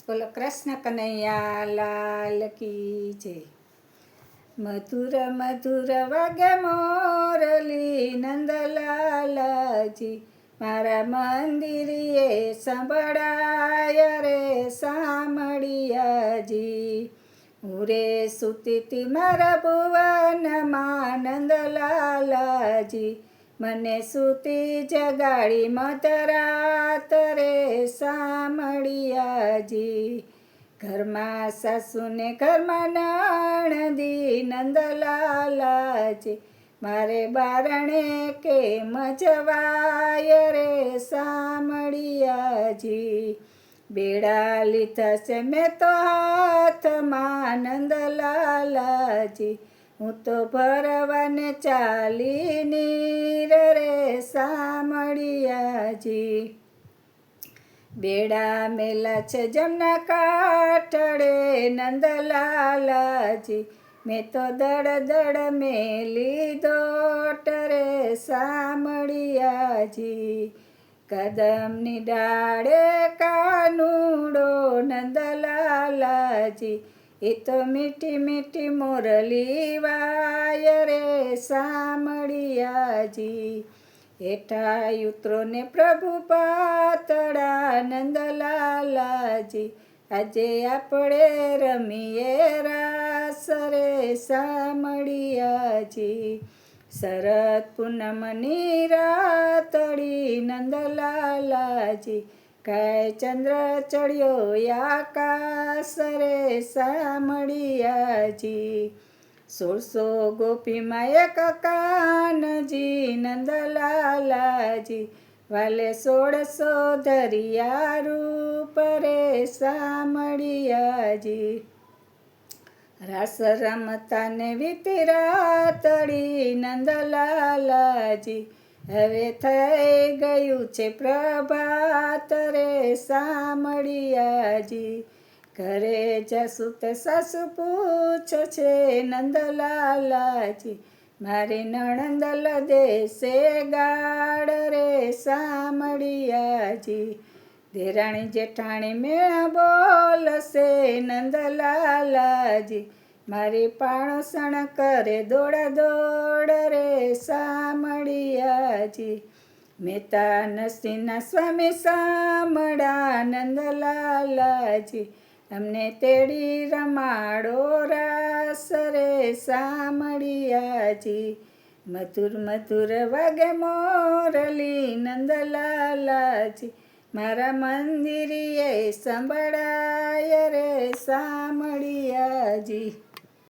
બોલો કૃષ્ણ કનૈયા લાલ કી જય. મધુર મધુર વાગે મોરલી નંદલાલજી, મારા મંદિરે સંભળાય રે સામળિયાજી. હું રે સૂતી તી મારા ભુવનમાં નંદલાલજી, મને સૂતી જગાડી મધરાત રે સામળિયાજી. ઘરમાં સાસુને ઘરમાં નણંદી નંદલાલજી, મારે બારણે કેમ જવાય રે સામળિયાજી. બેડા લીધા છે મેં તો હાથમાં નંદલાલજી, હું તો ભરવાને ચાલી નીર રે સામળિયાજી. બેડા મેલા છે જમના કાંઠળે નંદલાલજી, મેં તો દડ દડ મેલી દોટ રે સામળિયાજી. કદમની ડાળે કાનુડો નંદલાલજી, એ તો મીઠી મીઠી મોરલી વાય રે સામળિયાજી. હેઠા ઉતરો ને પ્રભુ પાતળા નંદલાલજી, આજે આપણે રમીએ રાસ રે સામળિયાજી. શરદ પૂનમની રાતડી નંદલાલજી, કાંઈ ચંદ્ર ચડ્યો આકાશ રે સામળિયાજી. 1600 ગોપીમાં એક કાનજી નંદલાલજી, વાલે 1600 ધરિયા રૂપ રે સામળિયાજી. રાસ રમતા ને વીતી રાતડી નંદલાલજી, હવે થઈ ગયું છે પ્રભાત રે સામળિયાજી. ઘરે જશું તે સાસુ પૂછશે નંદલાલજી, મારી નણંદ દેશે ગાળ રે સામળિયાજી. દેરાણી જેઠાણી મેળા બોલશે નંદલાલજી, મારી પાણોસણ કરે દોડા દોડ રે સામળિયાજી. મહેતા નરસિંહના સ્વામી સામળા નંદલાલજી, અમને તેડી રમાડો રાસ રે સામળિયાજી. મધુર મધુર વાગે મોરલી નંદલાલજી, મારા મંદિરે સંભળાય રે સામળિયાજી.